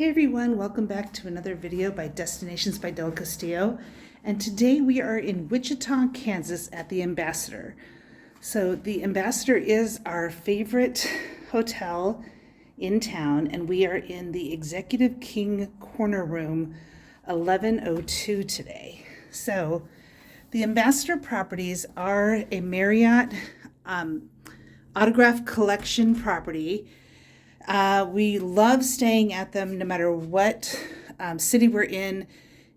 Hey everyone, welcome back to another video by Destinations by Del Castillo. And today we are in Wichita, Kansas at the Ambassador. So the Ambassador is our favorite hotel in town, and we are in the Executive King Corner Room 1102 today. So the Ambassador properties are a Marriott Autograph Collection property. We love staying at them no matter what city we're in.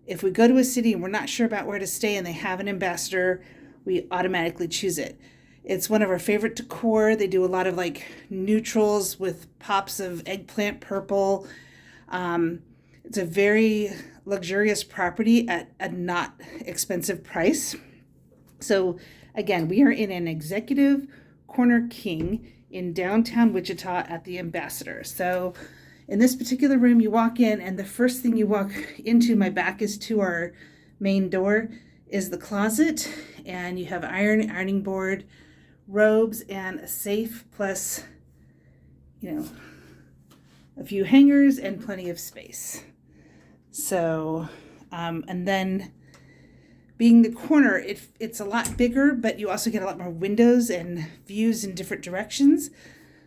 If we go to a city and we're not sure about where to stay and they have an Ambassador, we automatically choose it. It's one of our favorite decor. They do a lot of like neutrals with pops of eggplant purple. It's a very luxurious property at a not expensive price. So again, we are in an Executive Corner King in downtown Wichita at the Ambassador. So in this particular room, you walk in and the first thing you walk into, my back is to our main door, is the closet. And you have ironing board, robes, and a safe, plus, a few hangers and plenty of space. So, and then being the corner, it's a lot bigger, but you also get a lot more windows and views in different directions.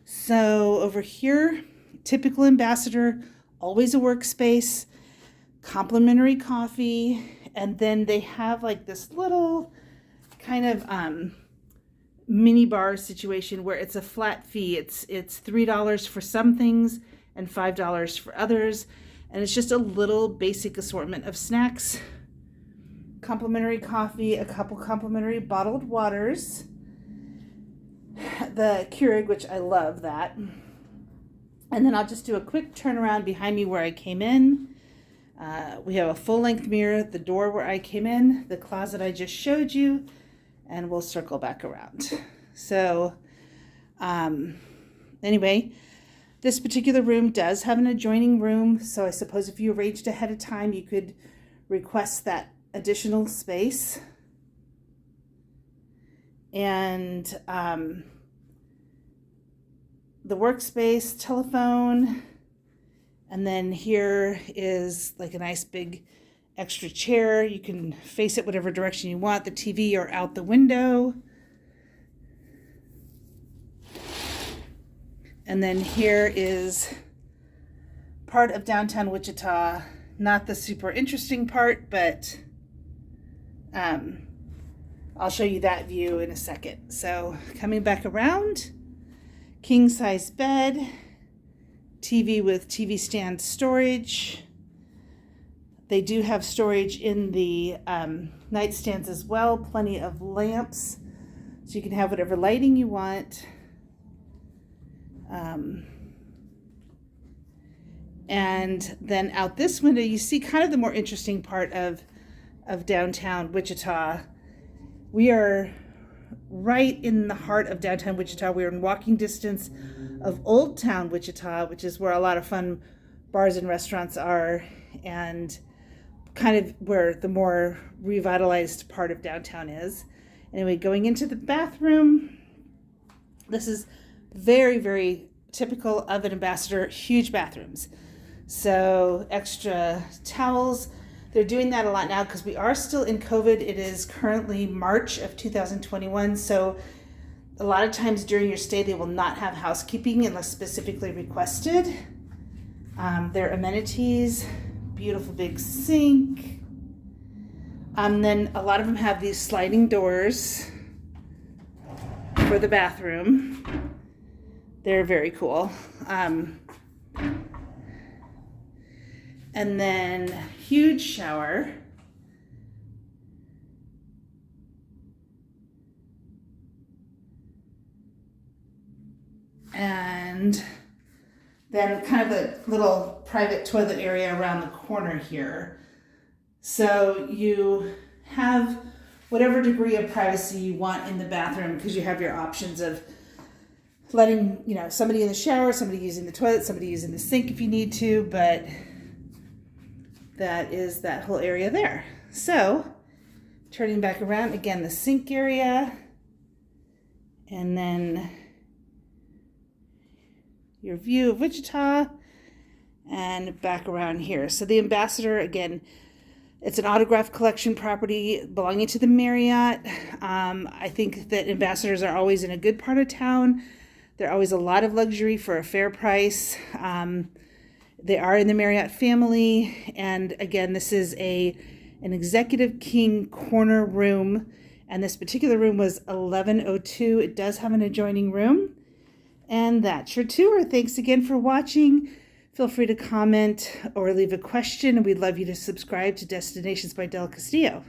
So over here, typical Ambassador, always a workspace, complimentary coffee, and then they have like this little kind of mini bar situation where it's a flat fee. It's $3 for some things and $5 for others, and it's just a little basic assortment of snacks, complimentary coffee, a couple complimentary bottled waters, the Keurig, which I love that. And then I'll just do a quick turnaround behind me where I came in. We have a full-length mirror, the door where I came in, the closet I just showed you, and we'll circle back around. So anyway, this particular room does have an adjoining room, so I suppose if you arranged ahead of time, you could request that additional space. And the workspace, telephone, and then here is like a nice big extra chair. You can face it whatever direction you want, the TV or out the window. And then here is part of downtown Wichita, not the super interesting part, but I'll show you that view in a second. So coming back around, king size bed, TV with TV stand storage. They do have storage in the nightstands as well, plenty of lamps, so you can have whatever lighting you want. And then out this window, you see kind of the more interesting part of downtown Wichita. We are right in the heart of downtown Wichita. We're in walking distance of Old Town Wichita, which is where a lot of fun bars and restaurants are, and kind of where the more revitalized part of downtown is. Anyway, going into the bathroom, this is very, very typical of an Ambassador, huge bathrooms. So extra towels. They're doing that a lot now because we are still in COVID. It is currently March of 2021. So a lot of times during your stay, they will not have housekeeping unless specifically requested. Their amenities, beautiful big sink. Then a lot of them have these sliding doors for the bathroom. They're very cool. And then huge shower. And then kind of a little private toilet area around the corner here. So you have whatever degree of privacy you want in the bathroom because you have your options of letting, somebody in the shower, somebody using the toilet, somebody using the sink if you need to, but that is that whole area there. So turning back around, again, the sink area, and then your view of Wichita, and back around here. So the Ambassador, again, it's an Autograph Collection property belonging to the Marriott. I think that Ambassadors are always in a good part of town. They're always a lot of luxury for a fair price. They are in the Marriott family. And again, this is an Executive King corner room. And this particular room was 1102. It does have an adjoining room. And that's your tour. Thanks again for watching. Feel free to comment or leave a question. And we'd love you to subscribe to Destinations by Del Castillo.